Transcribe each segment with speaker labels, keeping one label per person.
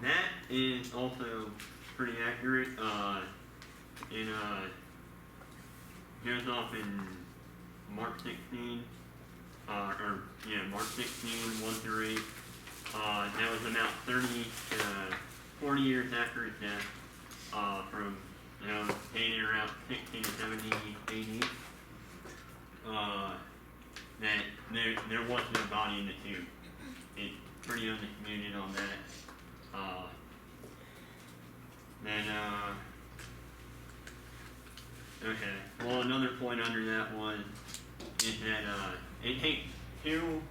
Speaker 1: that is also pretty accurate. Goes off in Mark 16, Mark 16, 1 through 8. That was about 30 to 40 years after his death, from, dating around 16 to 70 AD. That there was no body in the tomb. It's pretty undisputed on that. Okay. Well, another point under that is that it takes two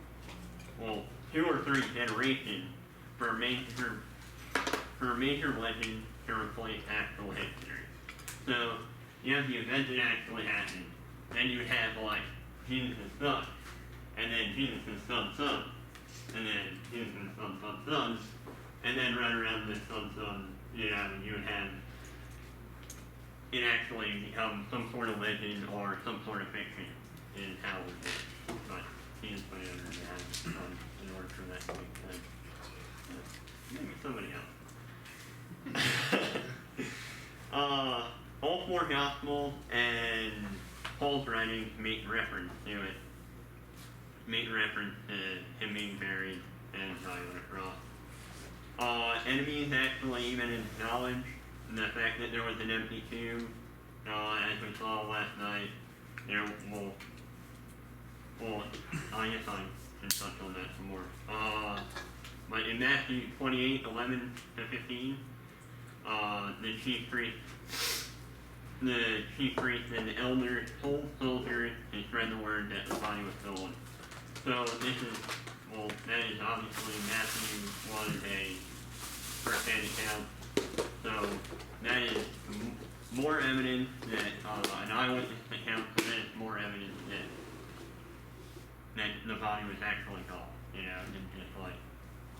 Speaker 1: or three generations for a major legend to replace actual history. So you have the event that actually happened, then you have like Jesus' son, and then Jesus' son's son, and then Jesus' son's sons, and then right around this son's son, you would have it actually become some sort of legend or some sort of fiction is how it would be. But he is putting under that in order for that to make sense. Maybe somebody else. All four Gospels and Paul's writings make reference to it. Make reference to him being buried and dying on a cross. Enemies actually even acknowledge the fact that there was an empty tomb, as we saw last night. I guess I can touch on that some more. But in Matthew 28, 11 to 15, the chief priest and the elders told soldiers to spread the word that the body was stolen. So that is obviously Matthew was a first-hand account. So that is more evidence that an eyewitness account, so that is more evidence that the body was actually called. And just like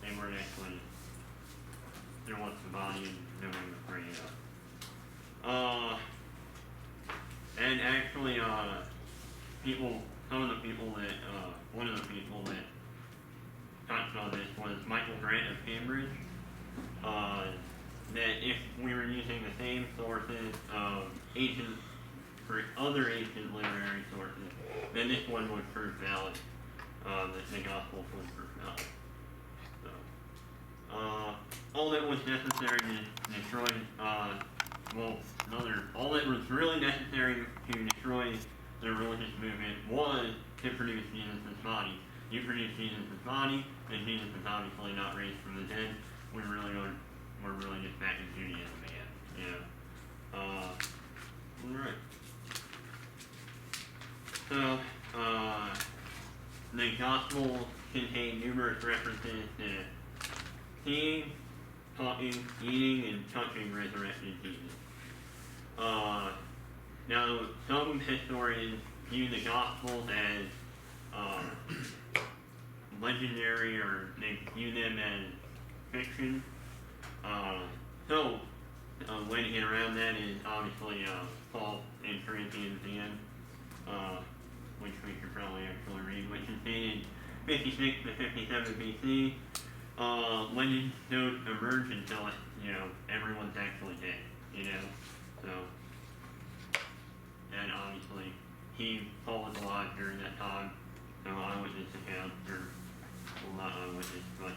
Speaker 1: they weren't actually, there was the body and no one was bringing it up. And actually, one of the people that touched on this was Michael Grant of Cambridge. That if we were using the same sources for other ancient literary sources, then this one would prove valid. The Gospels would prove valid. So, all that was necessary to destroy, all that was really necessary to destroy the religious movement was to produce Jesus' body. You produce Jesus' body, and Jesus is obviously not raised from the dead. We're really just back in Judaism again. Alright. So, the Gospels contain numerous references to seeing, talking, eating, and touching resurrected Jesus. Now, some historians view the Gospels as legendary, or they view them as fiction. A way to get around that is obviously Paul in Corinthians again, which we should probably actually read, which is dated 56 to 57 BC. Legends don't emerge until everyone's actually dead. So, and obviously Paul was alive during that time. So eyewitness accounts, well, not eyewitness, but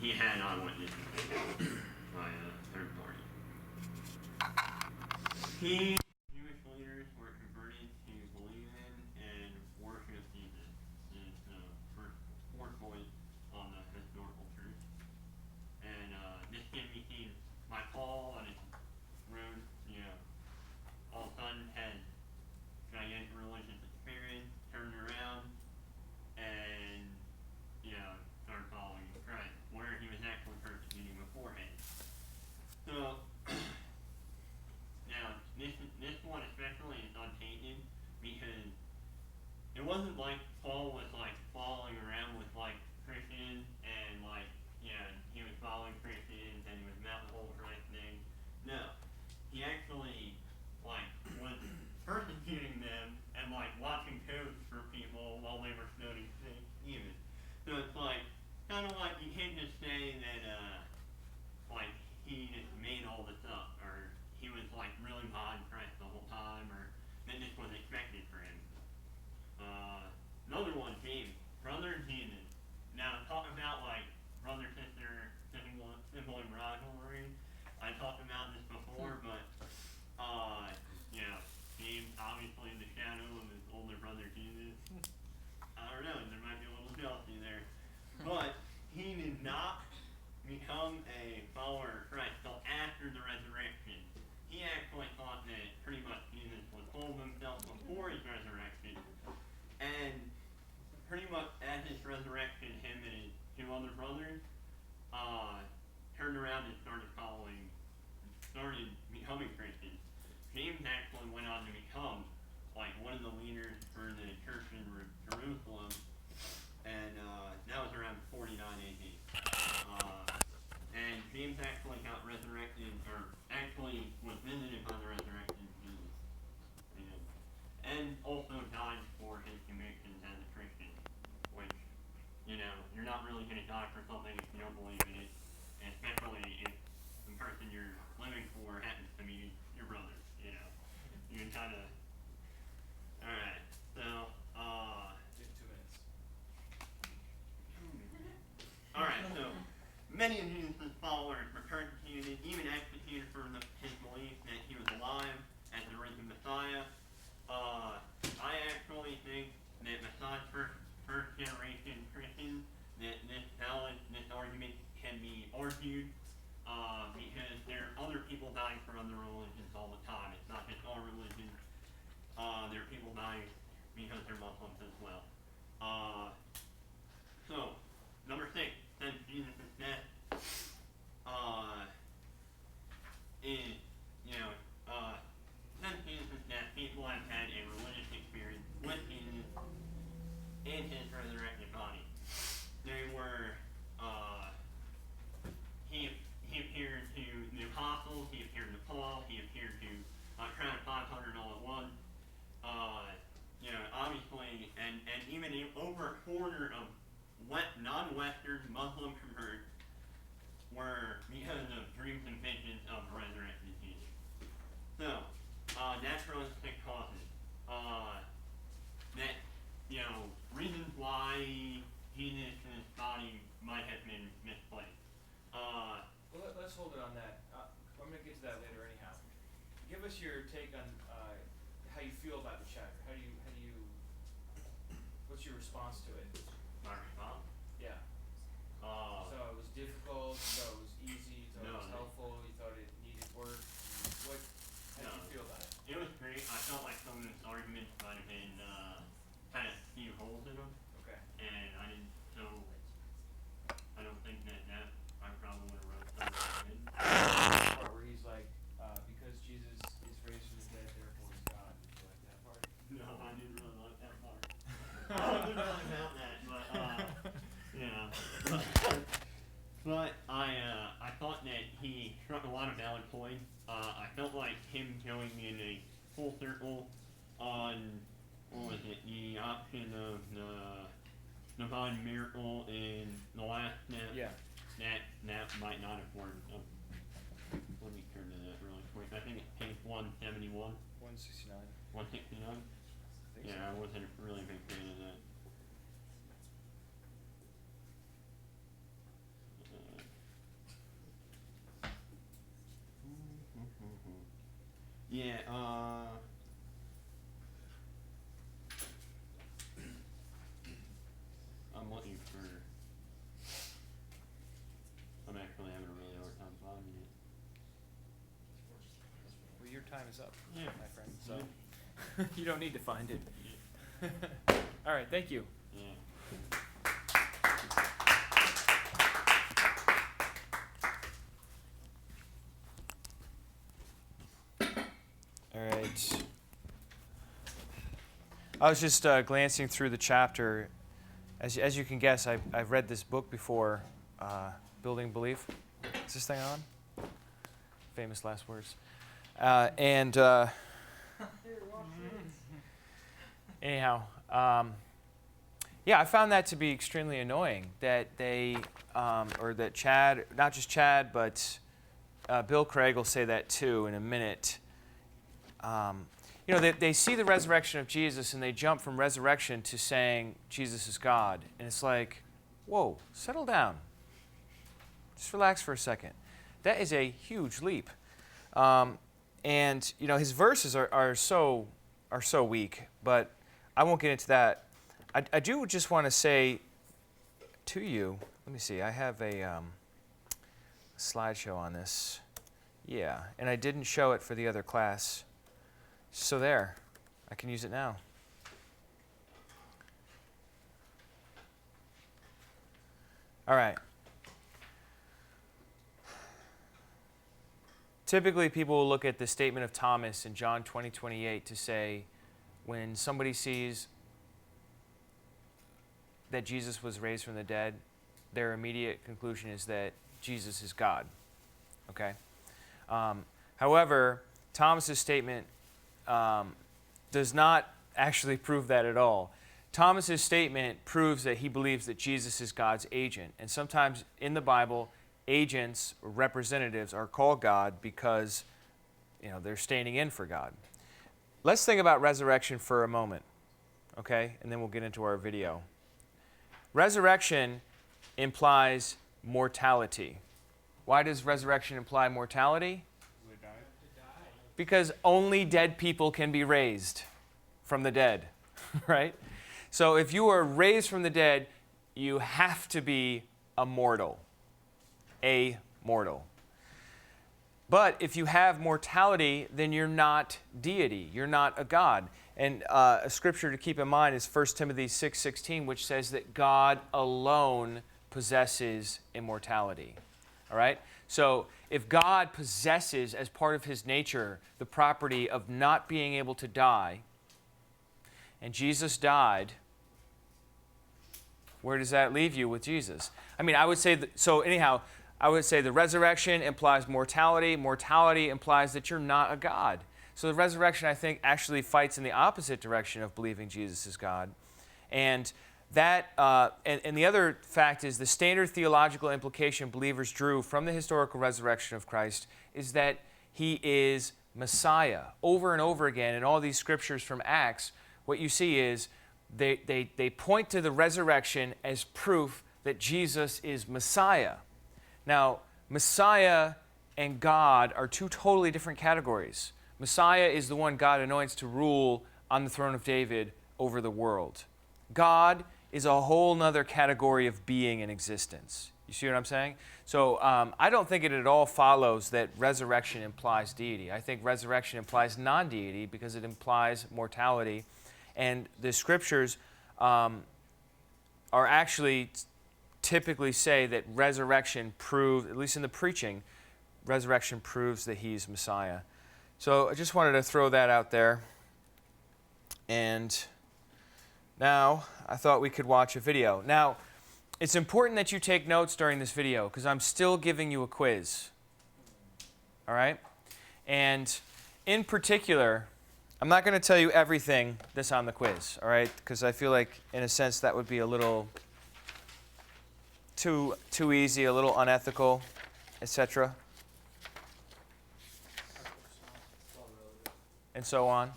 Speaker 1: he had eyewitness accounts by a third party. Jewish leaders were converted to believe in and worship Jesus. Is the fourth point on the historical truth. And this can be seen by Paul on his road, all of a sudden had gigantic religious experience, turned around, and started following Christ, where he was actually persecuting beforehand. So now this I talked about this before, but, James obviously in the shadow of his older brother Jesus. I don't know, there might be a little jealousy there. But he did not become a follower of Christ until after the resurrection. He actually thought that pretty much Jesus was full of himself before his resurrection. And pretty much at his resurrection, him and his two other brothers turned around and started becoming Christians. James actually went on to become like one of the leaders for the church in Jerusalem, and that was around 49 AD. And James actually got resurrected, or actually was visited by the resurrected Jesus. And also died for his convictions as a Christian, which, you're not really going to die for something if you don't believe in it, especially if the person you're living for happens to be your brother, You can kind of... Alright, so,
Speaker 2: 2 minutes.
Speaker 1: Alright, so, many of Jesus' followers were persecuted, even executed for his belief that he was alive as the risen Messiah. I actually think that besides first generation Christians, that this argument can be argued, because there are other people dying for other religions all the time. It's not just our religion. There are people dying because they're Muslims as well. So, number 6, since Jesus' death, since Jesus' death, people have had a religious experience with Jesus in his resurrected body. They were, he appeared to the apostles, he appeared to Paul, he appeared to around 500 all at once. Obviously, and even over a quarter of non-Western Muslim converts were because of dreams and visions of the resurrected Jesus. So, naturalistic causes. Reasons why Jesus' body might have been misplaced.
Speaker 2: Well, let's hold it on that. I'm going to get to that later anyhow. Give us your take on how you feel about the chapter. What's your response to it?
Speaker 1: My response?
Speaker 2: Yeah. So it was difficult, you thought it was easy, you thought it was helpful, you thought it needed work. How did you feel about it?
Speaker 1: It was great. I felt like some of his arguments might have been kind of few holes in them.
Speaker 2: Okay.
Speaker 1: And I don't think that I probably would have wrote something good.
Speaker 2: The part where he's like, because Jesus is raised from the dead, therefore he's God. Did you like that part?
Speaker 1: No, I didn't really like that part. I wasn't really about that, but I thought that he struck a lot of valid points. I felt like him going in a full circle on, the option of the divine miracle in the last step.
Speaker 2: Yeah.
Speaker 1: That might not have worked. Let me turn to that really quick. I think it's page 171.
Speaker 2: 169.
Speaker 1: 169? Yeah, I wasn't a really big fan of that. I'm actually having a really hard time finding it.
Speaker 2: Well, your time is up,
Speaker 1: Yeah.
Speaker 2: my friend, so you don't need to find it.
Speaker 1: Yeah.
Speaker 2: All right, thank you.
Speaker 1: Yeah.
Speaker 2: All right. I was just glancing through the chapter. As you can guess, I've read this book before, Building Belief. Is this thing on? Famous last words. Anyhow, I found that to be extremely annoying that they, or that Chad, not just Chad, but Bill Craig will say that too in a minute. They see the resurrection of Jesus and they jump from resurrection to saying Jesus is God. And it's like, whoa, settle down. Just relax for a second. That is a huge leap. And, his verses are so weak, but I won't get into that. I do just want to say to you, let me see, I have a slideshow on this. Yeah, and I didn't show it for the other class. So there, I can use it now. All right. Typically, people will look at the statement of Thomas in John 20:28 to say, when somebody sees that Jesus was raised from the dead, their immediate conclusion is that Jesus is God. Okay? However, Thomas's statement does not actually prove that at all. Thomas's statement proves that he believes that Jesus is God's agent. And sometimes in the Bible, agents or representatives are called God because they're standing in for God. Let's think about resurrection for a moment, okay? And then we'll get into our video. Resurrection implies mortality. Why does resurrection imply mortality? Because only dead people can be raised from the dead, right? So if you are raised from the dead, you have to be immortal. A mortal. But if you have mortality, then you're not deity. You're not a God. And a scripture to keep in mind is 1 Timothy 6:16, which says that God alone possesses immortality. All right? So if God possesses as part of his nature the property of not being able to die, and Jesus died, where does that leave you with Jesus? I mean, I would say I would say the resurrection implies mortality. Mortality implies that you're not a God. So the resurrection, I think, actually fights in the opposite direction of believing Jesus is God. And that, and the other fact is the standard theological implication believers drew from the historical resurrection of Christ is that he is Messiah. Over and over again in all these scriptures from Acts, what you see is they point to the resurrection as proof that Jesus is Messiah. Now, Messiah and God are two totally different categories. Messiah is the one God anoints to rule on the throne of David over the world. God is a whole nother category of being and existence. You see what I'm saying? So I don't think it at all follows that resurrection implies deity. I think resurrection implies non-deity because it implies mortality. And the scriptures are actually typically say that resurrection proves, at least in the preaching, resurrection proves that he's Messiah. So I just wanted to throw that out there. And now I thought we could watch a video. Now, it's important that you take notes during this video because I'm still giving you a quiz. All right? And in particular, I'm not going to tell you everything that's on the quiz, all right? Because I feel like, in a sense, that would be a little too easy, a little unethical, etc. And so on.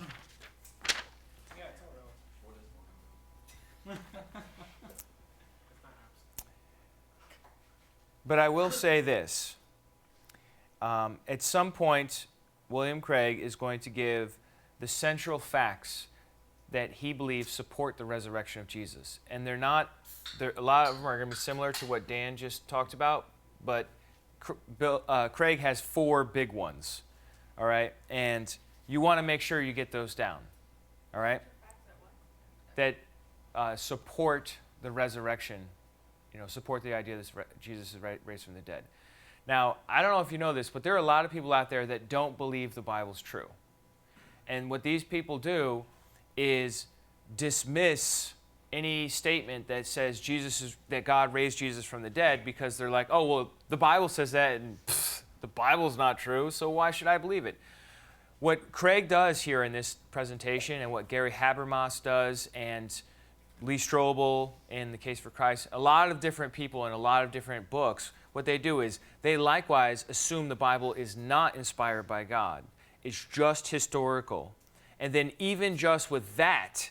Speaker 2: But I will say this. At some point, William Craig is going to give the central facts that he believes support the resurrection of Jesus. And a lot of them are going to be similar to what Dan just talked about, but Craig has 4 big ones, all right? And you want to make sure you get those down, all right? That support the resurrection, support the idea that Jesus is raised from the dead. Now, I don't know if you know this, but there are a lot of people out there that don't believe the Bible's true. And what these people do is dismiss any statement that says that God raised Jesus from the dead because they're like, oh, well, the Bible says that, and the Bible's not true, so why should I believe it? What Craig does here in this presentation and what Gary Habermas does and Lee Strobel in The Case for Christ, a lot of different people in a lot of different books, what they do is they likewise assume the Bible is not inspired by God. It's just historical. And then even just with that,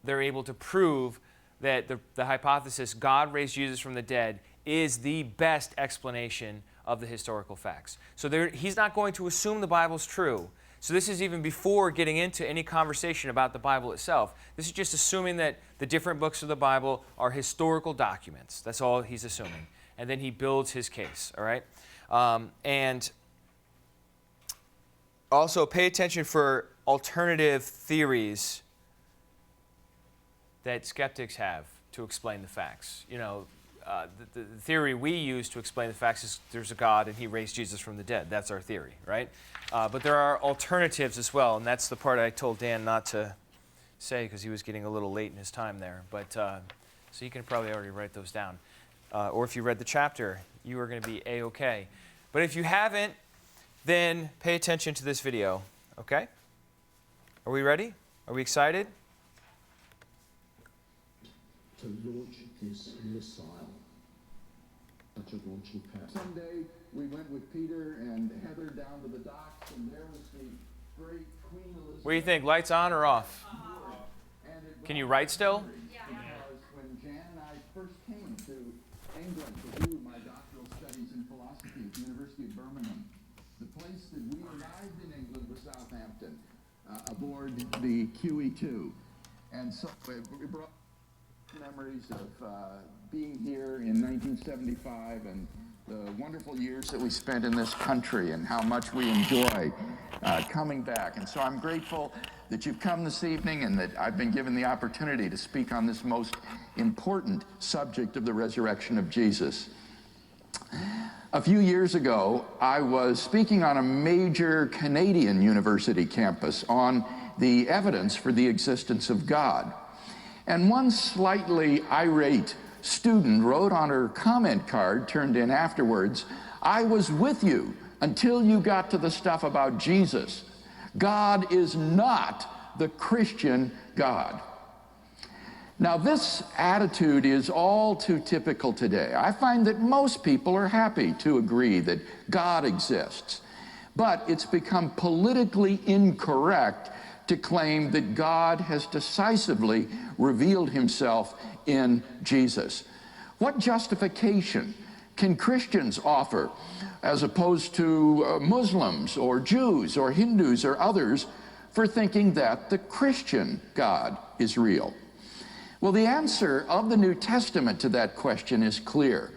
Speaker 2: they're able to prove that the hypothesis God raised Jesus from the dead is the best explanation of the historical facts. So he's not going to assume the Bible's true. So this is even before getting into any conversation about the Bible itself. This is just assuming that the different books of the Bible are historical documents. That's all he's assuming. And then he builds his case, all right? And also pay attention for alternative theories that skeptics have to explain the facts. You know, the theory we use to explain the facts is there's a God and he raised Jesus from the dead. That's our theory, right? But there are alternatives as well, and that's the part I told Dan not to say because he was getting a little late in his time there. But so you can probably already write those down. Or if you read the chapter, you are going to be A-okay. But if you haven't, then pay attention to this video, okay? Are we ready? Are we excited?
Speaker 3: To launch this missile. Such a launching pad. Someday we went with Peter and Heather down to the docks, and there was the great Queen Elizabeth.
Speaker 2: What do you think? Lights on or off? Can you write still?
Speaker 3: Yeah. Because when Jan and I first came to England to do my doctoral studies in philosophy at the University of Birmingham, the place that we arrived in England was Southampton, aboard the QE2. And so we brought memories of being here in 1975 and the wonderful years that we spent in this country and how much we enjoy coming back. And so I'm grateful that you've come this evening and that I've been given the opportunity to speak on this most important subject of the resurrection of Jesus. A few years ago, I was speaking on a major Canadian university campus on the evidence for the existence of God. And one slightly irate student wrote on her comment card, turned in afterwards, "I was with you until you got to the stuff about Jesus. God is not the Christian God." Now, this attitude is all too typical today. I find that most people are happy to agree that God exists, but it's become politically incorrect to claim that God has decisively revealed himself in Jesus. What justification can Christians offer as opposed to Muslims or Jews or Hindus or others for thinking that the Christian God is real? Well, the answer of the New Testament to that question is clear: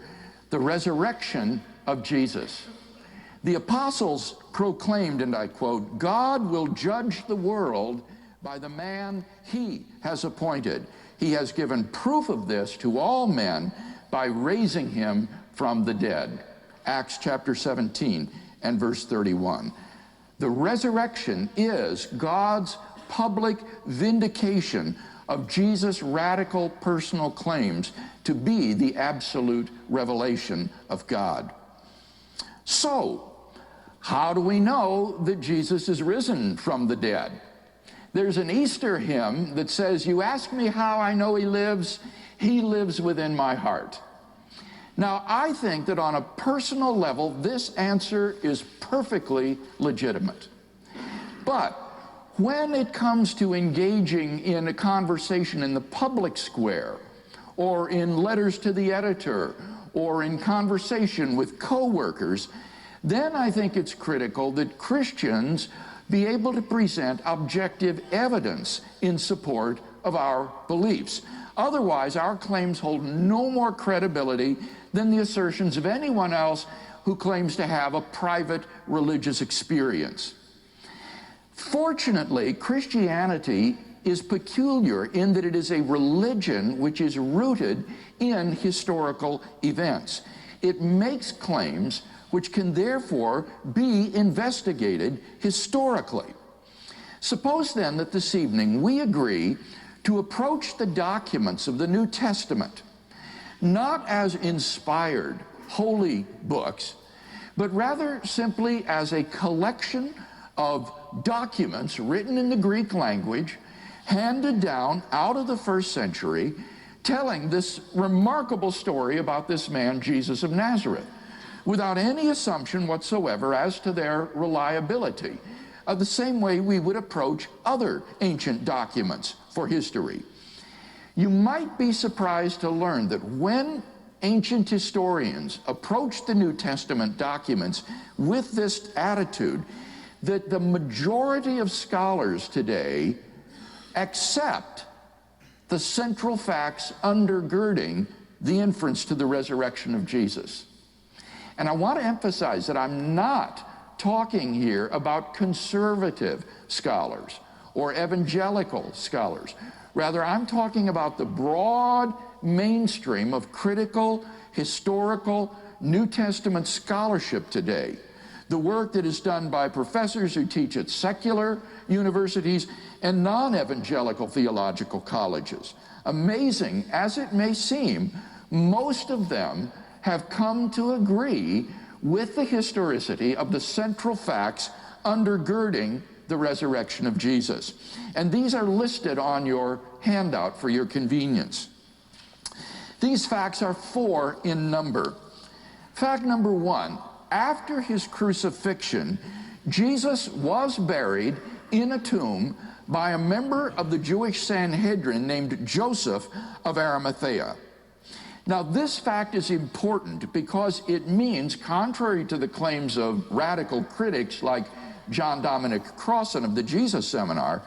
Speaker 3: the resurrection of Jesus. The apostles proclaimed, and I quote, "God will judge the world by the man he has appointed. He has given proof of this to all men by raising him from the dead." Acts chapter 17 and verse 31. The resurrection is God's public vindication of Jesus' radical personal claims to be the absolute revelation of God. So, how do we know that Jesus is risen from the dead? There's an Easter hymn that says, "You ask me how I know he lives within my heart." Now, I think that on a personal level, this answer is perfectly legitimate. But when it comes to engaging in a conversation in the public square, or in letters to the editor, or in conversation with coworkers, then I think it's critical that Christians be able to present objective evidence in support of our beliefs. Otherwise, our claims hold no more credibility than the assertions of anyone else who claims to have a private religious experience. Fortunately, Christianity is peculiar in that it is a religion which is rooted in historical events. It makes claims which can therefore be investigated historically. Suppose then that this evening we agree to approach the documents of the New Testament not as inspired holy books, but rather simply as a collection of documents written in the Greek language, handed down out of the first century, telling this remarkable story about this man, Jesus of Nazareth, without any assumption whatsoever as to their reliability, the same way we would approach other ancient documents for history. You might be surprised to learn that when ancient historians approached the New Testament documents with this attitude that the majority of scholars today accept the central facts undergirding the inference to the resurrection of Jesus. And I want to emphasize that I'm not talking here about conservative scholars or evangelical scholars. Rather, I'm talking about the broad mainstream of critical, historical, New Testament scholarship today. The work that is done by professors who teach at secular universities and non-evangelical theological colleges. Amazing as it may seem, most of them have come to agree with the historicity of the central facts undergirding the resurrection of Jesus. And these are listed on your handout for your convenience. These facts are 4 in number. Fact number 1, after his crucifixion, Jesus was buried in a tomb by a member of the Jewish Sanhedrin named Joseph of Arimathea. Now, this fact is important because it means, contrary to the claims of radical critics like John Dominic Crossan of the Jesus Seminar,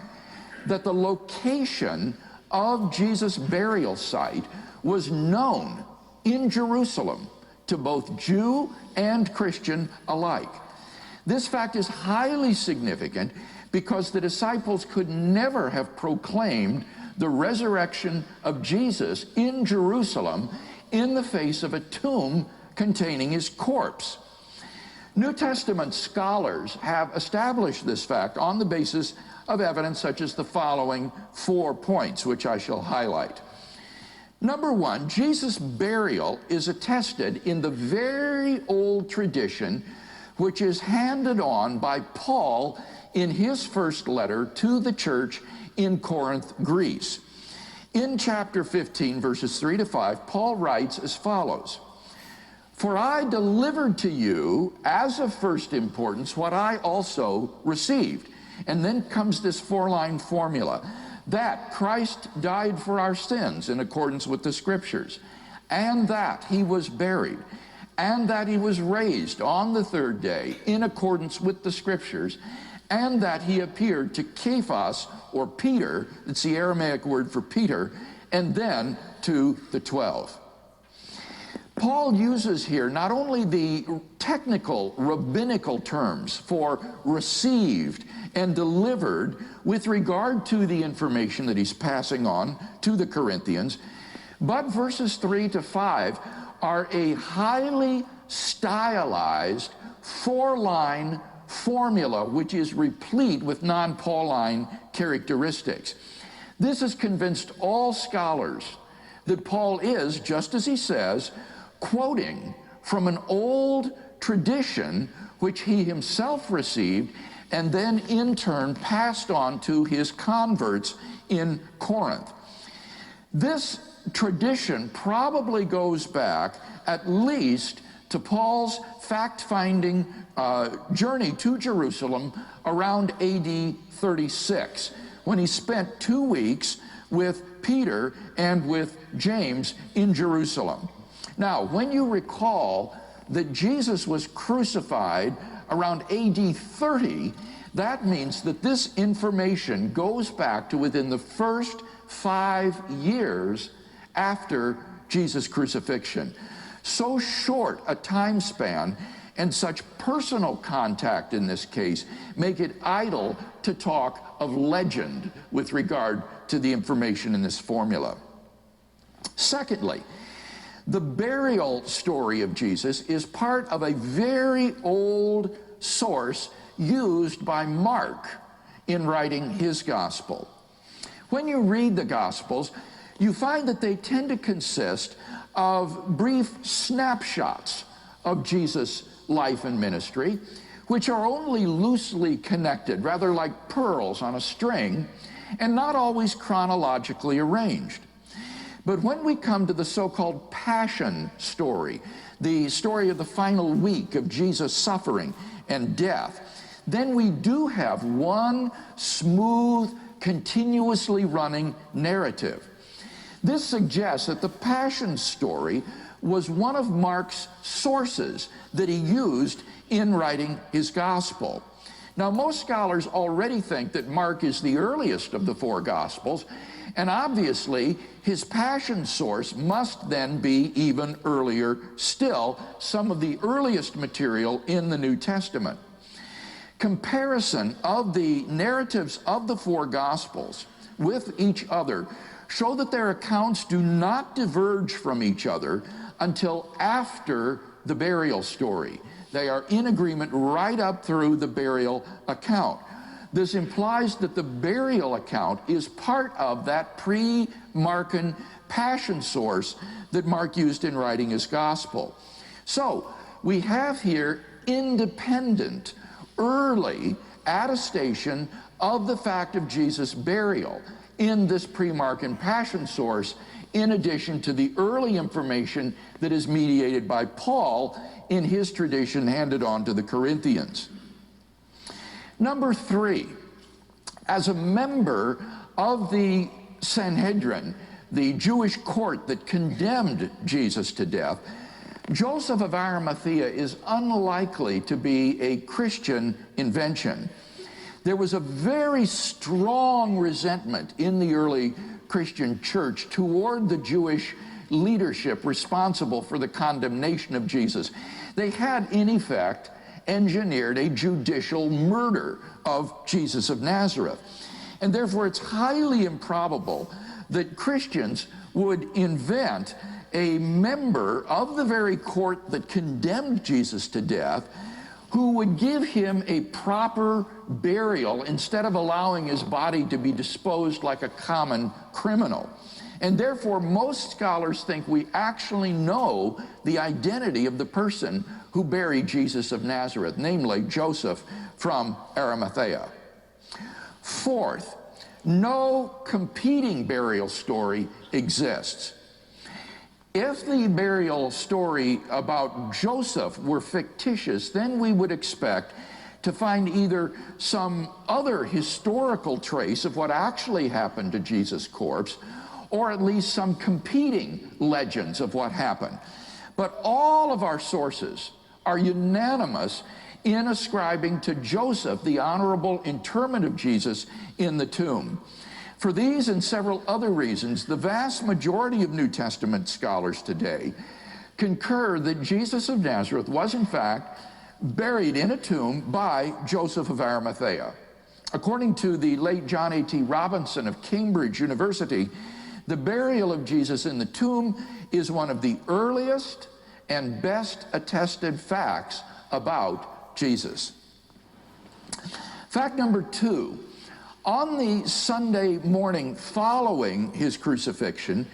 Speaker 3: that the location of Jesus' burial site was known in Jerusalem to both Jew and Christian alike. This fact is highly significant because the disciples could never have proclaimed the resurrection of Jesus in Jerusalem in the face of a tomb containing his corpse. New Testament scholars have established this fact on the basis of evidence such as the following 4 points, which I shall highlight. Number 1, Jesus' burial is attested in the very old tradition which is handed on by Paul in his first letter to the church in Corinth, Greece. In chapter 15, verses 3 to 5, Paul writes as follows: "For I delivered to you as of first importance what I also received." And then comes this 4-line formula: that Christ died for our sins in accordance with the Scriptures, and that he was buried, and that he was raised on the 3rd day in accordance with the Scriptures, and that he appeared to Cephas, or Peter, it's the Aramaic word for Peter, and then to the 12. Paul uses here not only the technical rabbinical terms for received and delivered with regard to the information that he's passing on to the Corinthians, but verses 3 to 5 are a highly stylized 4-line formula which is replete with non-Pauline characteristics. This has convinced all scholars that Paul is, just as he says, quoting from an old tradition which he himself received and then in turn passed on to his converts in Corinth. This tradition probably goes back at least to Paul's fact-finding journey to Jerusalem around AD 36, when he spent 2 weeks with Peter and with James in Jerusalem. Now, when you recall that Jesus was crucified around AD 30, that means that this information goes back to within the first 5 years after Jesus' crucifixion. So short a time span and such personal contact in this case make it idle to talk of legend with regard to the information in this formula. Secondly, the burial story of Jesus is part of a very old source used by Mark in writing his gospel. When you read the Gospels, you find that they tend to consist of brief snapshots of Jesus' life and ministry, which are only loosely connected, rather like pearls on a string, and not always chronologically arranged. But when we come to the so-called Passion story, the story of the final week of Jesus' suffering and death, then we do have one smooth, continuously running narrative. This suggests that the Passion story was one of Mark's sources that he used in writing his gospel. Now, most scholars already think that Mark is the earliest of the four Gospels, and obviously his passion source must then be even earlier still, some of the earliest material in the New Testament. Comparison of the narratives of the four Gospels with each other show that their accounts do not diverge from each other until after the burial story. They are in agreement right up through the burial account. This implies that the burial account is part of that pre-Markan passion source that Mark used in writing his gospel. So we have here independent, early attestation of the fact of Jesus' burial in this pre-Markan passion source, in addition to the early information that is mediated by Paul in his tradition handed on to the Corinthians. Number three, as a member of the Sanhedrin, the Jewish court that condemned Jesus to death, Joseph of Arimathea is unlikely to be a Christian invention. There was a very strong resentment in the early Christian church toward the Jewish leadership responsible for the condemnation of Jesus. They had, in effect, engineered a judicial murder of Jesus of Nazareth. And therefore, it's highly improbable that Christians would invent a member of the very court that condemned Jesus to death who would give him a proper burial instead of allowing his body to be disposed like a common criminal. And therefore, most scholars think we actually know the identity of the person who buried Jesus of Nazareth, namely Joseph from Arimathea. Fourth, no competing burial story exists. If the burial story about Joseph were fictitious, then we would expect to find either some other historical trace of what actually happened to Jesus' corpse, or at least some competing legends of what happened. But all of our sources are unanimous in ascribing to Joseph the honorable interment of Jesus in the tomb. For these and several other reasons, the vast majority of New Testament scholars today concur that Jesus of Nazareth was in fact buried in a tomb by Joseph of Arimathea. According to the late John A.T. Robinson of Cambridge University, the burial of Jesus in the tomb is one of the earliest and best attested facts about Jesus. Fact number two, on the Sunday morning following his crucifixion,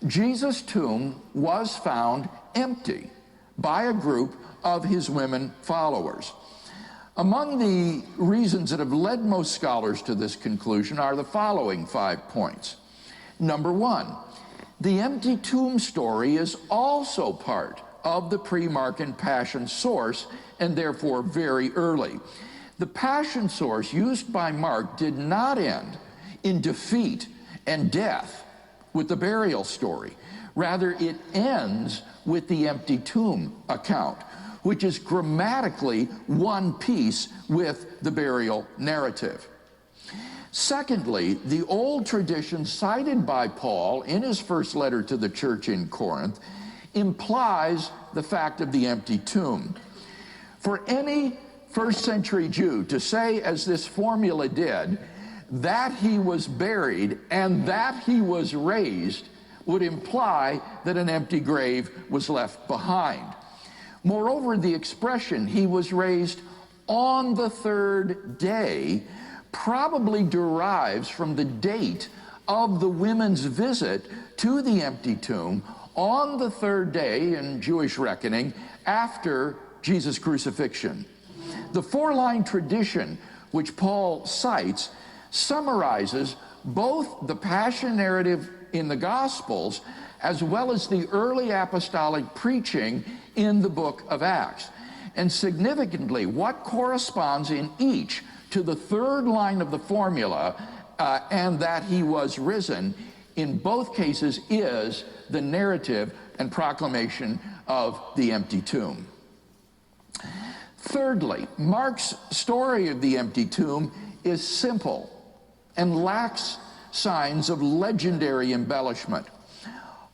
Speaker 3: Jesus' tomb was found empty by a group of his women followers. Among the reasons that have led most scholars to this conclusion are the following 5 points. Number one, the empty tomb story is also part of the pre-Markan passion source and therefore very early. The passion source used by Mark did not end in defeat and death with the burial story. Rather, it ends with the empty tomb account, which is grammatically one piece with the burial narrative. Secondly, the old tradition cited by Paul in his first letter to the church in Corinth implies the fact of the empty tomb. For any first century Jew to say, as this formula did, that he was buried and that he was raised would imply that an empty grave was left behind. Moreover, the expression, he was raised on the third day, probably derives from the date of the women's visit to the empty tomb on the third day in Jewish reckoning after Jesus' crucifixion. The four-line tradition which Paul cites summarizes both the passion narrative in the Gospels as well as the early apostolic preaching in the book of Acts. And significantly, what corresponds in each to the third line of the formula and that he was risen, in both cases is the narrative and proclamation of the empty tomb. Thirdly, Mark's story of the empty tomb is simple and lacks signs of legendary embellishment.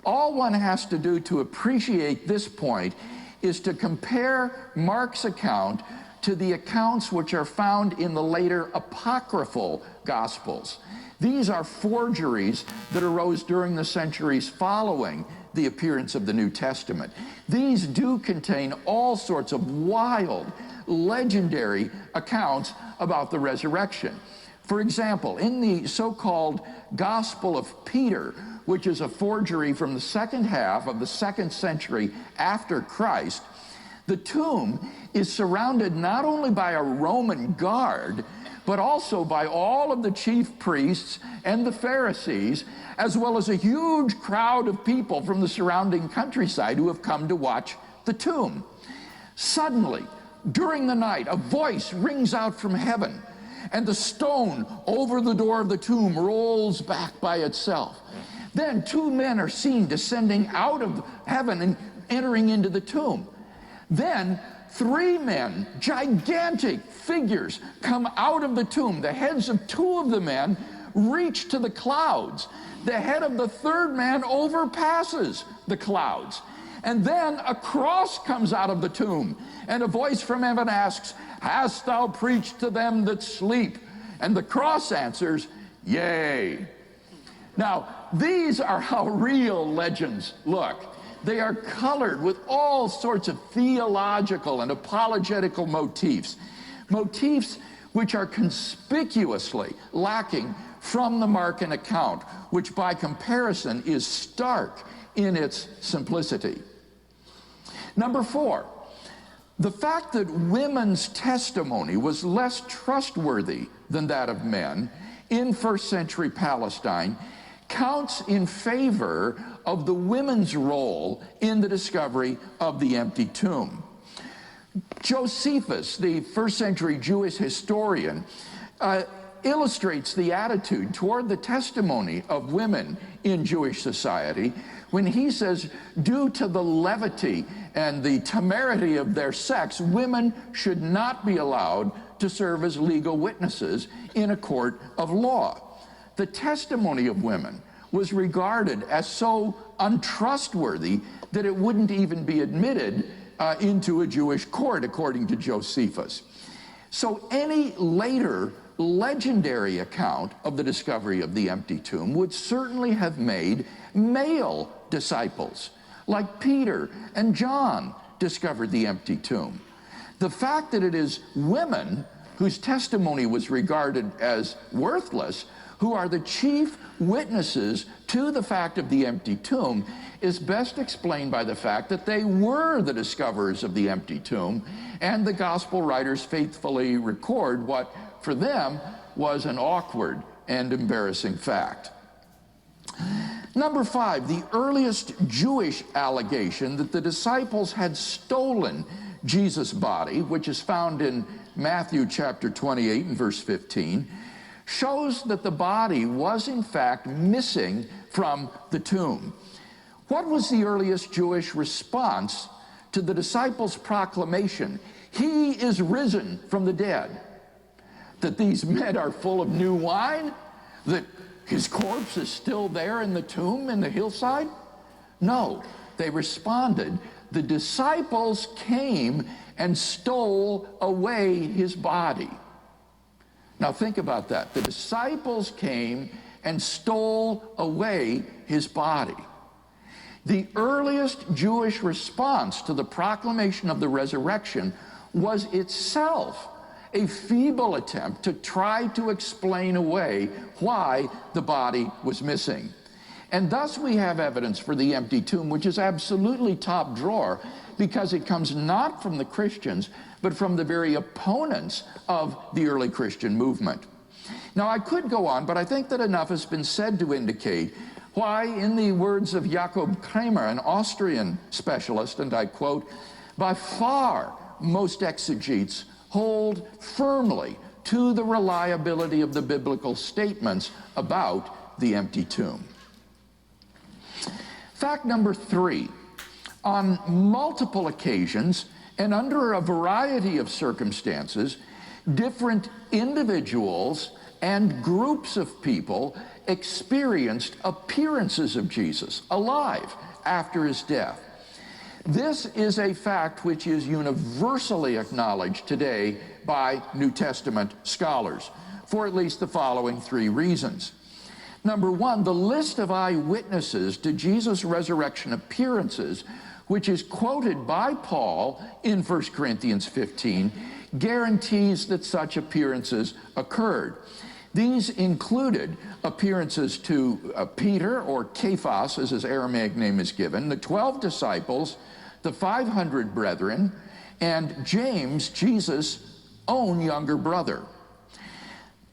Speaker 3: All one has to do to appreciate this point is to compare Mark's account to the accounts which are found in the later apocryphal Gospels. These are forgeries that arose during the centuries following the appearance of the New Testament. These do contain all sorts of wild, legendary accounts about the resurrection. For example, in the so-called Gospel of Peter, which is a forgery from the second half of the 2nd century after Christ, the tomb is surrounded not only by a Roman guard, but also by all of the chief priests and the Pharisees, as well as a huge crowd of people from the surrounding countryside who have come to watch the tomb. Suddenly, during the night, a voice rings out from heaven, and the stone over the door of the tomb rolls back by itself. Then 2 men are seen descending out of heaven and entering into the tomb. Then 3 men, gigantic figures, come out of the tomb. The heads of 2 of the men reach to the clouds. The head of the 3rd man overpasses the clouds. And then a cross comes out of the tomb, and a voice from heaven asks, "Hast thou preached to them that sleep?" And the cross answers, "Yea." Now, these are how real legends look. They are colored with all sorts of theological and apologetical motifs, motifs which are conspicuously lacking from the Markan account, which by comparison is stark in its simplicity. Number 4, the fact that women's testimony was less trustworthy than that of men in 1st century Palestine counts in favor of the women's role in the discovery of the empty tomb. Josephus, the 1st century Jewish historian, illustrates the attitude toward the testimony of women in Jewish society when he says, due to the levity and the temerity of their sex, women should not be allowed to serve as legal witnesses in a court of law. The testimony of women was regarded as so untrustworthy that it wouldn't even be admitted into a Jewish court, according to Josephus. So any later legendary account of the discovery of the empty tomb would certainly have made male disciples, like Peter and John, discovered the empty tomb. The fact that it is women whose testimony was regarded as worthless, who are the chief witnesses to the fact of the empty tomb, is best explained by the fact that they were the discoverers of the empty tomb, and the gospel writers faithfully record what for them was an awkward and embarrassing fact. Number 5, the earliest Jewish allegation that the disciples had stolen Jesus' body, which is found in Matthew chapter 28 and verse 15, shows that the body was in fact missing from the tomb. What was the earliest Jewish response to the disciples' proclamation, "He is risen from the dead"? That these men are full of new wine? That his corpse is still there in the tomb in the hillside? No, they responded, the disciples came and stole away his body. Now think about that. The disciples came and stole away his body. The earliest Jewish response to the proclamation of the resurrection was itself a feeble attempt to try to explain away why the body was missing. And thus we have evidence for the empty tomb, which is absolutely top drawer, because it comes not from the Christians, but from the very opponents of the early Christian movement. Now I could go on, but I think that enough has been said to indicate why, in the words of Jakob Kramer, an Austrian specialist, and I quote, "By far most exegetes hold firmly to the reliability of the biblical statements about the empty tomb." Fact number 3, On multiple occasions and under a variety of circumstances, different individuals and groups of people experienced appearances of Jesus alive after his death. This is a fact which is universally acknowledged today by New Testament scholars for at least the following three reasons. Number one, the list of eyewitnesses to Jesus' resurrection appearances, which is quoted by Paul in 1 Corinthians 15, guarantees that such appearances occurred. These included appearances to Peter, or Cephas as his Aramaic name is given, the 12 disciples, the 500 brethren, and James, Jesus' own younger brother.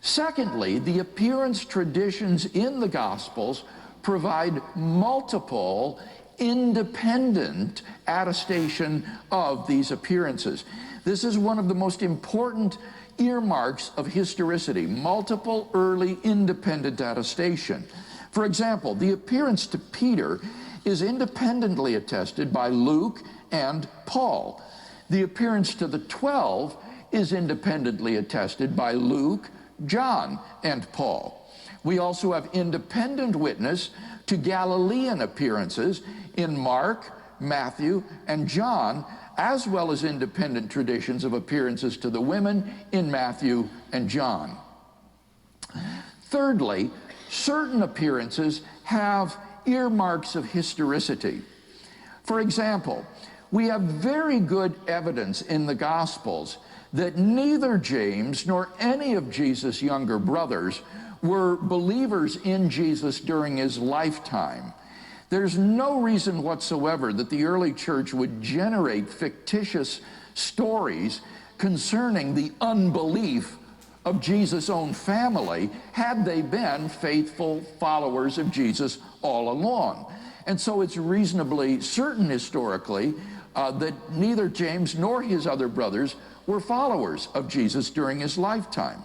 Speaker 3: Secondly, the appearance traditions in the Gospels provide multiple independent attestation of these appearances. This is one of the most important earmarks of historicity, multiple early independent attestation. For example, the appearance to Peter is independently attested by Luke and Paul. The appearance to the 12 is independently attested by Luke, John, and Paul. We also have independent witness to Galilean appearances in Mark, Matthew, and John, as well as independent traditions of appearances to the women in Matthew and John. Thirdly, certain appearances have earmarks of historicity. For example, we have very good evidence in the Gospels that neither James nor any of Jesus' younger brothers were believers in Jesus during his lifetime. There's no reason whatsoever that the early church would generate fictitious stories concerning the unbelief of Jesus' own family had they been faithful followers of Jesus all along. And so it's reasonably certain historically that neither James nor his other brothers were followers of Jesus during his lifetime.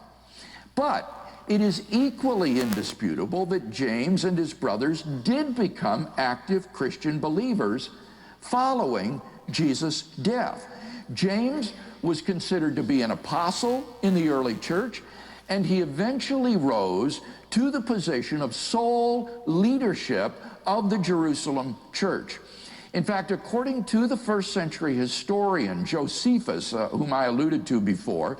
Speaker 3: But it is equally indisputable that James and his brothers did become active Christian believers following Jesus' death. James was considered to be an apostle in the early church, and he eventually rose to the position of sole leadership of the Jerusalem church. In fact, according to the first century historian Josephus, whom I alluded to before,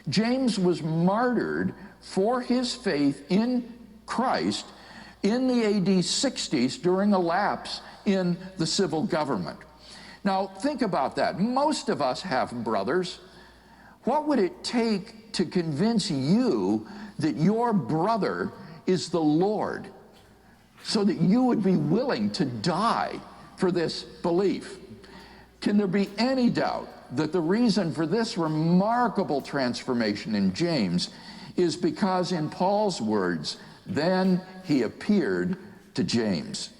Speaker 3: James was martyred for his faith in Christ in the AD 60s during a lapse in the civil government. Now, think about that. Most of us have brothers. What would it take to convince you that your brother is the Lord so that you would be willing to die for this belief? Can there be any doubt that the reason for this remarkable transformation in James is because, in Paul's words, then he appeared to James.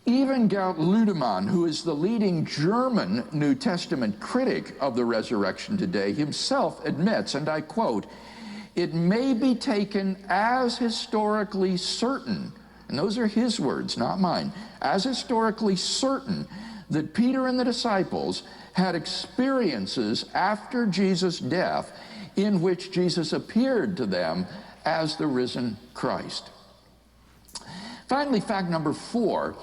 Speaker 3: Even Gerd Ludemann, who is the leading German New Testament critic of the resurrection today, himself admits, and I quote, "It may be taken as historically certain," and those are his words, not mine, "as historically certain that Peter and the disciples had experiences after Jesus' death in which Jesus appeared to them as the risen Christ." Finally, fact number 4,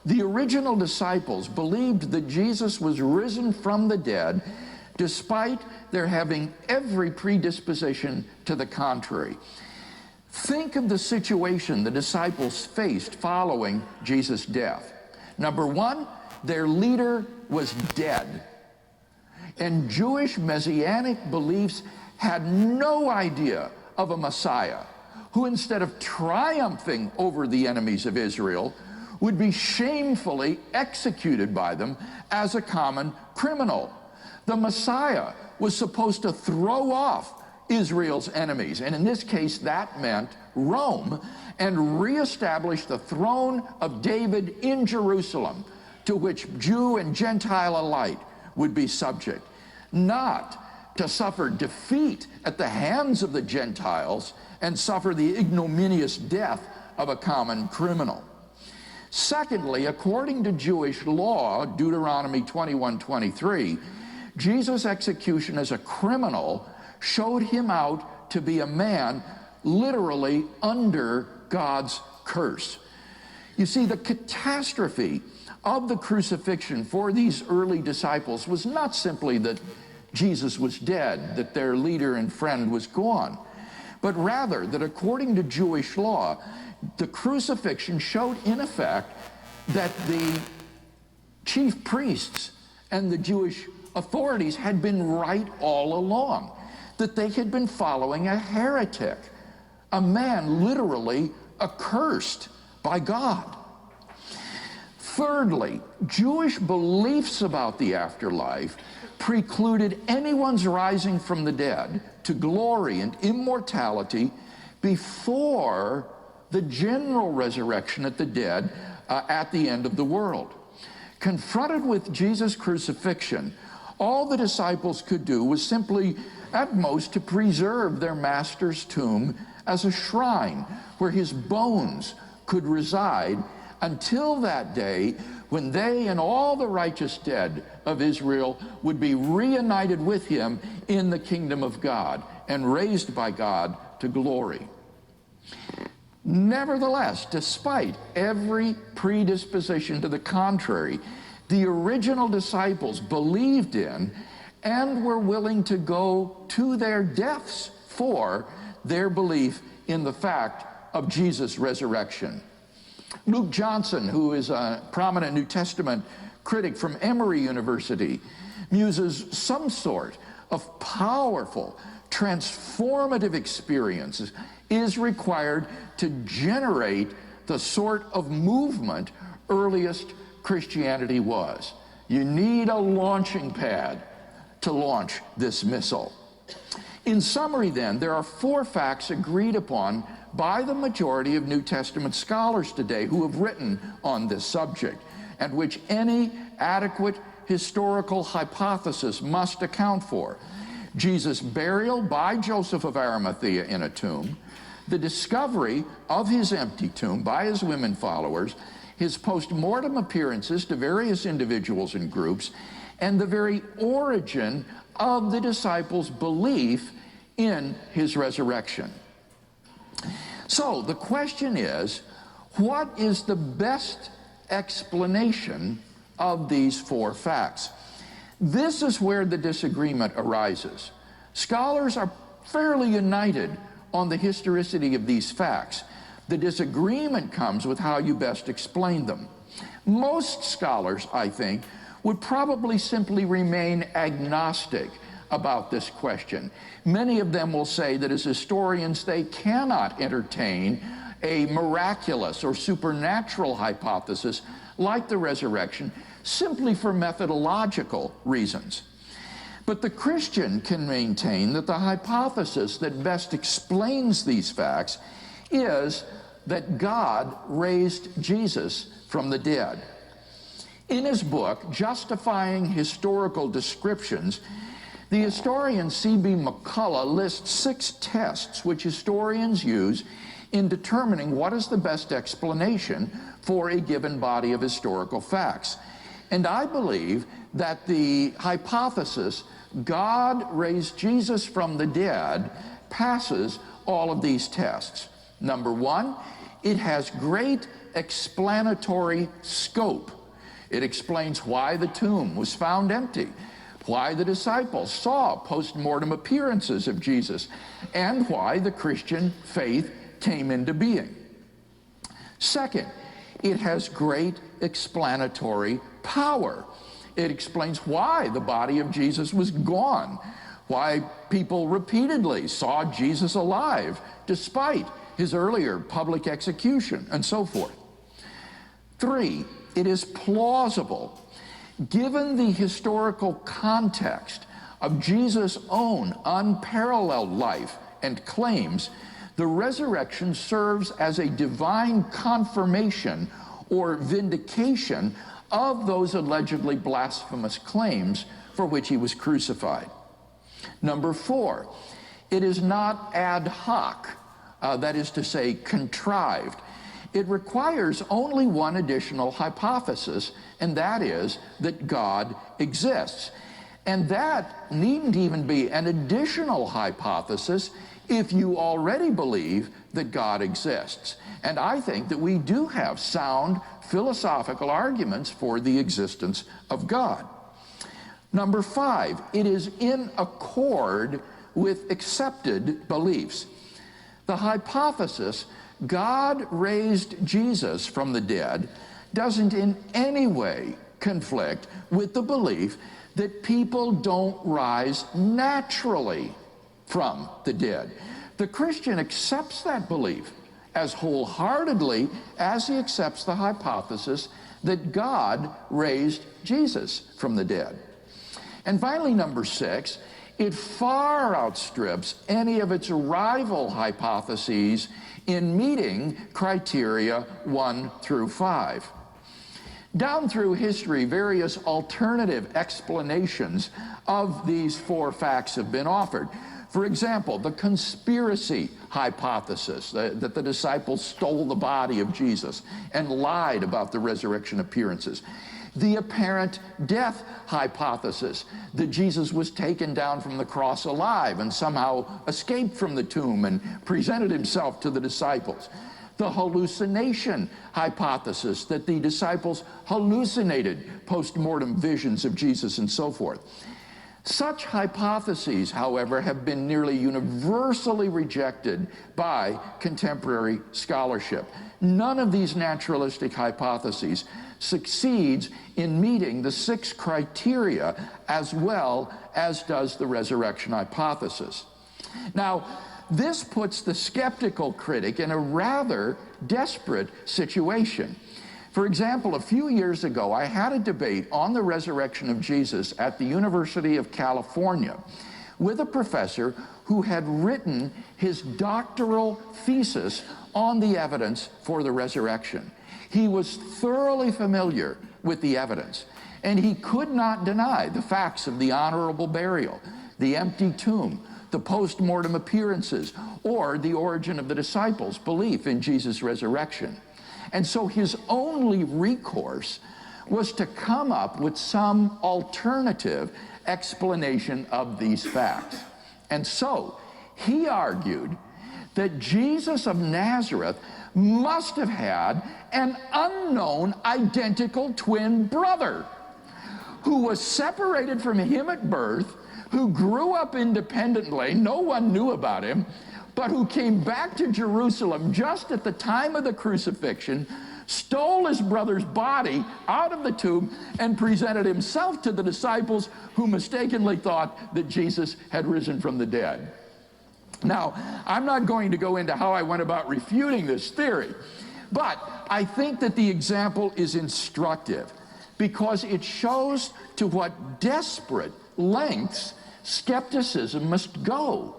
Speaker 3: the original disciples believed that Jesus was risen from the dead despite their having every predisposition to the contrary. Think of the situation the disciples faced following Jesus' death. Number one, their leader was dead. And Jewish messianic beliefs had no idea of a Messiah who, instead of triumphing over the enemies of Israel, would be shamefully executed by them as a common criminal. The Messiah was supposed to throw off Israel's enemies, and in this case that meant Rome, and reestablish the throne of David in Jerusalem, to which Jew and Gentile alike would be subject, not to suffer defeat at the hands of the Gentiles and suffer the ignominious death of a common criminal. Secondly, according to Jewish law, Deuteronomy 21:23, Jesus' execution as a criminal showed him out to be a man literally under God's curse. You see, the catastrophe of the crucifixion for these early disciples was not simply that Jesus was dead, that their leader and friend was gone, but rather that according to Jewish law, the crucifixion showed in effect that the chief priests and the Jewish authorities had been right all along, that they had been following a heretic, a man literally accursed by God. Thirdly, Jewish beliefs about the afterlife precluded anyone's rising from the dead to glory and immortality before the general resurrection of the dead at the end of the world. Confronted with Jesus' crucifixion, all the disciples could do was simply, at most, to preserve their master's tomb as a shrine where his bones could reside until that day when they and all the righteous dead of Israel would be reunited with him in the kingdom of God and raised by God to glory. Nevertheless, despite every predisposition to the contrary, the original disciples believed in and were willing to go to their deaths for their belief in the fact of Jesus' resurrection. Luke Johnson, who is a prominent New Testament critic from Emory University, muses some sort of powerful, transformative experiences is required to generate the sort of movement earliest Christianity was. You need a launching pad to launch this missile. In summary, then, there are 4 facts agreed upon by the majority of New Testament scholars today who have written on this subject, and which any adequate historical hypothesis must account for. Jesus' burial by Joseph of Arimathea in a tomb, the discovery of his empty tomb by his women followers, his post-mortem appearances to various individuals and groups, and the very origin of the disciples' belief in his resurrection. So the question is, what is the best explanation of these 4 facts? This is where the disagreement arises. Scholars are fairly united on the historicity of these facts. The disagreement comes with how you best explain them. Most scholars, I think, would probably simply remain agnostic about this question. Many of them will say that as historians they cannot entertain a miraculous or supernatural hypothesis like the resurrection simply for methodological reasons. But the Christian can maintain that the hypothesis that best explains these facts is that God raised Jesus from the dead. In his book, Justifying Historical Descriptions, the historian C.B. McCullough lists 6 tests which historians use in determining what is the best explanation for a given body of historical facts. And I believe that the hypothesis, God raised Jesus from the dead, passes all of these tests. Number 1, it has great explanatory scope. It explains why the tomb was found empty, why the disciples saw post-mortem appearances of Jesus, and why the Christian faith came into being. Second, it has great explanatory power. It explains why the body of Jesus was gone, why people repeatedly saw Jesus alive despite his earlier public execution, and so forth. 3, it is plausible. Given the historical context of Jesus' own unparalleled life and claims, the resurrection serves as a divine confirmation or vindication of those allegedly blasphemous claims for which he was crucified. Number 4, it is not ad hoc, that is to say, contrived. It requires only one additional hypothesis, and that is that God exists. And that needn't even be an additional hypothesis if you already believe that God exists. And I think that we do have sound philosophical arguments for the existence of God. Number 5, it is in accord with accepted beliefs. The hypothesis, God raised Jesus from the dead, doesn't in any way conflict with the belief that people don't rise naturally from the dead. The Christian accepts that belief as wholeheartedly as he accepts the hypothesis that God raised Jesus from the dead. And finally, number 6, it far outstrips any of its rival hypotheses in meeting criteria 1 through 5. Down through history, various alternative explanations of these 4 facts have been offered. For example, the conspiracy hypothesis, that the disciples stole the body of Jesus and lied about the resurrection appearances. The apparent death hypothesis, that Jesus was taken down from the cross alive and somehow escaped from the tomb and presented himself to the disciples. The hallucination hypothesis, that the disciples hallucinated post-mortem visions of Jesus and so forth. Such hypotheses, however, have been nearly universally rejected by contemporary scholarship. None of these naturalistic hypotheses succeeds in meeting the 6 criteria as well as does the resurrection hypothesis. Now, this puts the skeptical critic in a rather desperate situation. For example, a few years ago, I had a debate on the resurrection of Jesus at the University of California with a professor who had written his doctoral thesis on the evidence for the resurrection. He was thoroughly familiar with the evidence, and he could not deny the facts of the honorable burial, the empty tomb, the post-mortem appearances, or the origin of the disciples' belief in Jesus' resurrection. And so his only recourse was to come up with some alternative explanation of these facts. And so he argued that Jesus of Nazareth must have had an unknown identical twin brother who was separated from him at birth, who grew up independently, no one knew about him, but who came back to Jerusalem just at the time of the crucifixion, stole his brother's body out of the tomb, and presented himself to the disciples, who mistakenly thought that Jesus had risen from the dead. Now, I'm not going to go into how I went about refuting this theory, but I think that the example is instructive because it shows to what desperate lengths skepticism must go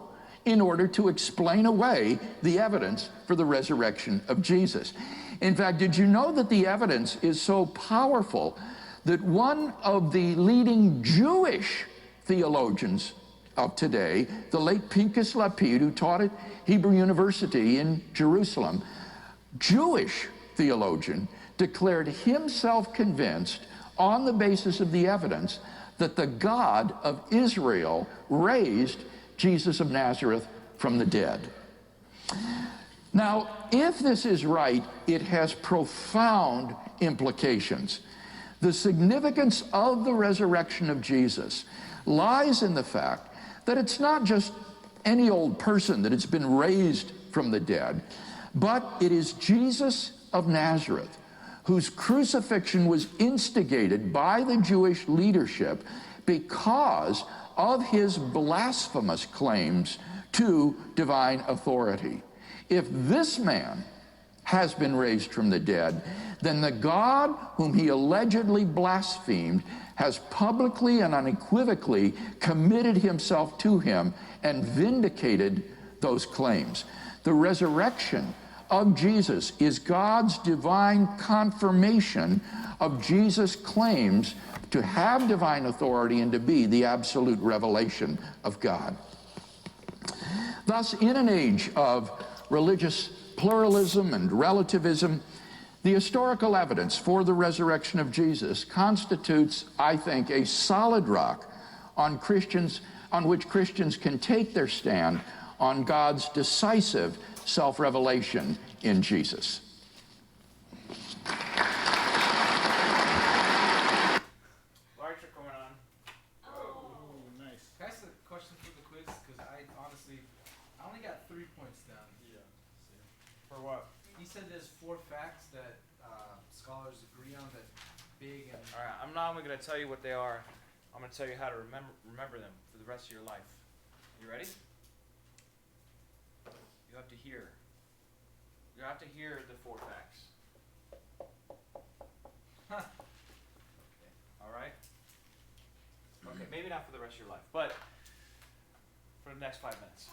Speaker 3: in order to explain away the evidence for the resurrection of Jesus. In fact, did you know that the evidence is so powerful that one of the leading Jewish theologians of today, the late Pinchas Lapid, who taught at Hebrew University in Jerusalem, Jewish theologian, declared himself convinced on the basis of the evidence that the God of Israel raised Jesus of Nazareth from the dead. Now, if this is right, it has profound implications. The significance of the resurrection of Jesus lies in the fact that it's not just any old person that has been raised from the dead, but it is Jesus of Nazareth, whose crucifixion was instigated by the Jewish leadership because of his blasphemous claims to divine authority. If this man has been raised from the dead, then the God whom he allegedly blasphemed has publicly and unequivocally committed himself to him and vindicated those claims. The resurrection of Jesus is God's divine confirmation of Jesus' claims to have divine authority and to be the absolute revelation of God. Thus, in an age of religious pluralism and relativism, the historical evidence for the resurrection of Jesus constitutes, I think, a solid rock on which Christians can take their stand on God's decisive self-revelation in Jesus.
Speaker 2: Larger going on.
Speaker 4: Oh, nice.
Speaker 5: Can I ask a question for the quiz? Because I only got 3 points down.
Speaker 4: Yeah.
Speaker 2: For what?
Speaker 5: He said there's 4 facts that scholars agree on that big and.
Speaker 2: All right, I'm not only going to tell you what they are, I'm going to tell you how to remember them for the rest of your life. You ready? You have to hear. You have to hear the 4 facts. Okay. All right? Okay, maybe not for the rest of your life, but for the next 5 minutes.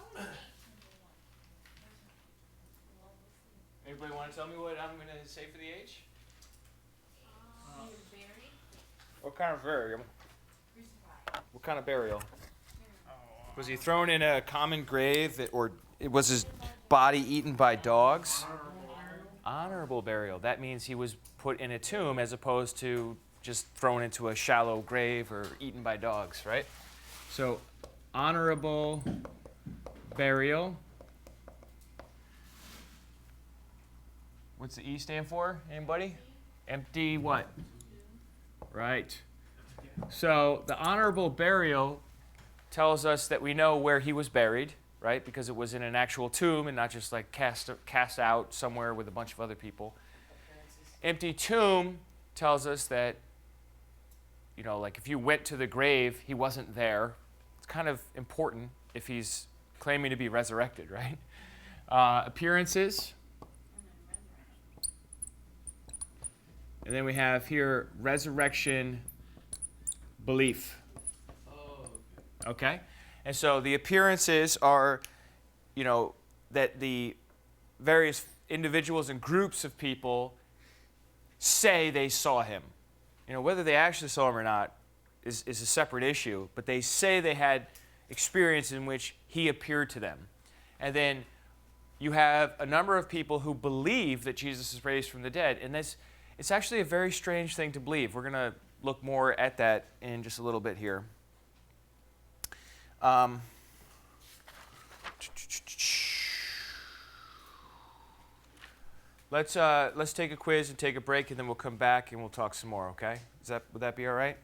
Speaker 2: Anybody want to tell me what I'm going to say for the age?
Speaker 4: He was buried,
Speaker 2: What kind of burial?
Speaker 4: crucified.
Speaker 2: What kind of burial? Was he thrown in a common grave, or was his body eaten by dogs? Honorable burial. That means he was put in a tomb as opposed to just thrown into a shallow grave or eaten by dogs, right? So, honorable burial. What's the E stand for? Anybody? Empty what? Right. So, the honorable burial tells us that we know where he was buried, right? Because it was in an actual tomb and not just like cast out somewhere with a bunch of other people. Empty tomb tells us that, you know, like if you went to the grave, he wasn't there. It's kind of important if he's claiming to be resurrected, right? Appearances. And then we have here resurrection belief. Okay? And so the appearances are, you know, that the various individuals and groups of people say they saw him. You know, whether they actually saw him or not is a separate issue, but they say they had experience in which he appeared to them. And then you have a number of people who believe that Jesus is raised from the dead, and it's actually a very strange thing to believe. We're going to look more at that in just a little bit here. Let's take a quiz and take a break, and then we'll come back and we'll talk some more. Okay? Would that be all right?